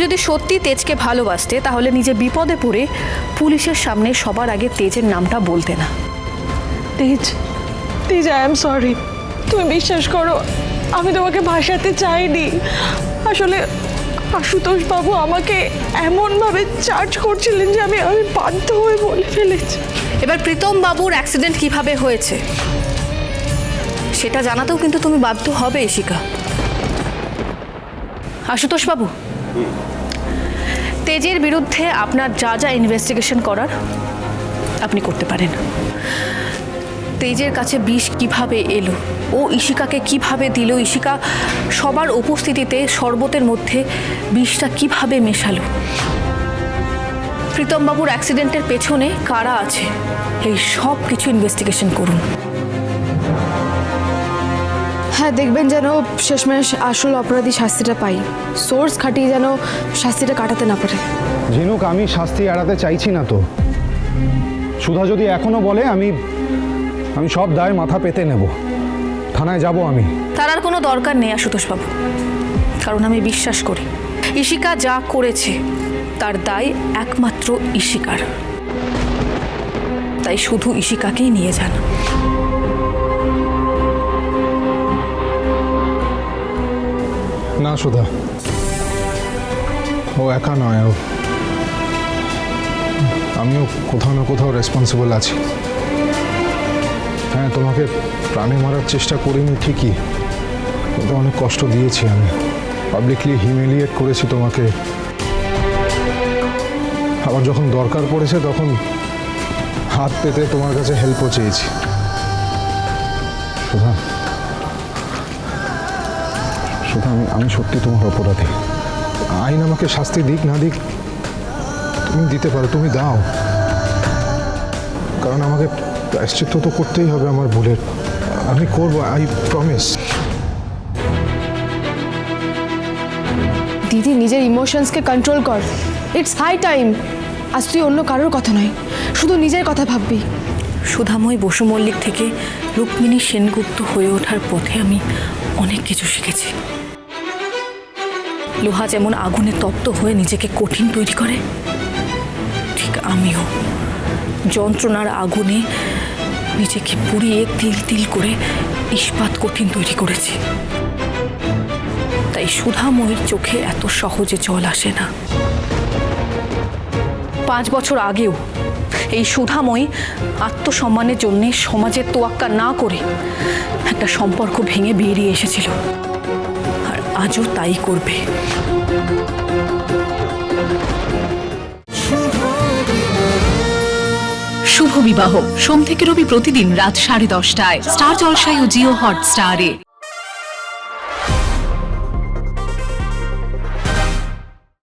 যদি সত্যি তেজকে ভালোবাসতে তাহলে নিজে বিপদে পড়ে পুলিশের সামনে সবার আগে তেজের নামটা বলতে না। তেজ, তেজ, আই এম সরি। তুমি বিশ্বাস করো, আমি তোমাকে ভাসাতে চাইনি। আসলে আশুতোষ বাবু আমাকে এমনভাবে চার্জ করছিলেন যে আমি বাধ্য হয়ে বলে ফেলেছি। এবার প্রীতম বাবুর অ্যাক্সিডেন্ট কিভাবে হয়েছে সেটা জানাতেও কিন্তু তুমি বাধ্য হবে ইশিকা। আশুতোষ বাবু, তেজের বিরুদ্ধে আপনার যা যা ইনভেস্টিগেশন করার আপনি করতে পারেন। তেজের কাছে বিষ কিভাবে এলো, ও ইশিকাকে কিভাবে দিল, ইশিকা সবার উপস্থিতিতে শরবতের মধ্যে বিষটা কিভাবে মেশালো, প্রীতম বাবুর অ্যাক্সিডেন্টের পেছনে কারা আছে, এই সব কিছু ইনভেস্টিগেশন করুন। হ্যাঁ, দেখবেন যেন শেষমেশ আসল অপরাধী শাস্তিটা পাই। সোর্স খাটিয়ে যেন শাস্তিটা কাটাতে না পারে। ঝিনুক, আমি শাস্তি এড়াতে চাইছি না তো। সুধা যদি এখনো বলে আমি সব দায় মাথা পেতে নেব, থানায় যাব আমি। তার আর কোনো দরকার নেই আশুতোষ বাবু, কারণ আমি বিশ্বাস করি ইশিকা যা করেছে তার দায় একমাত্র ইশিকার। তাই শুধু ইশিকাকেই নিয়ে যান। না সুধা, ও একা নয়, আমিও কোথাও না কোথাও রেসপন্সিবল আছি। হ্যাঁ, তোমাকে প্রাণে মারার চেষ্টা করিনি ঠিকই, কিন্তু অনেক কষ্ট দিয়েছি আমি, পাবলিকলি হিউমিলিয়েট করেছি তোমাকে। আবার যখন দরকার পড়েছে তখন হাত পেতে তোমার কাছে হেল্পও চেয়েছি। সুধা, সুধা, আমি সত্যি তোমার অপরাধী। আইন আমাকে শাস্তি দিক না দিক, তুমি দিতে পারো, তুমি দাও, কারণ আমাকে প্রায়শ্চিত্ত তো করতেই হবে আমার ভুলের। আমি করবো, আই প্রমিস। দিদি, নিজের ইমোশনসকে কন্ট্রোল কর। It's high time. আজ তুই অন্য কারোর কথা নয়, শুধু নিজের কথা ভাববি। সুধাময়ী বসু মল্লিক থেকে রুক্মিণী সেনগুপ্ত হয়ে ওঠার পথে আমি অনেক কিছু শিখেছি। লোহা যেমন আগুনে তপ্ত হয়ে নিজেকে কঠিন তৈরি করে, ঠিক আমিও যন্ত্রণার আগুনে নিজেকে পুড়িয়ে তিল তিল করে ইস্পাত কঠিন তৈরি করেছি। তাই সুধাময়ীর চোখে এত সহজে জল আসে না। 5 বছর আগেও এই সুধাময়ী আত্মসম্মানের জন্য সমাজের তোয়াক্কা না করে একটা সম্পর্ক ভেঙে বেরিয়ে এসেছিল, আর আজও তাই করবে। শুভ বিবাহ সোম থেকে রবি প্রতিদিন রাত 10:30টায় স্টার জলসায় ও জিও হটস্টারে।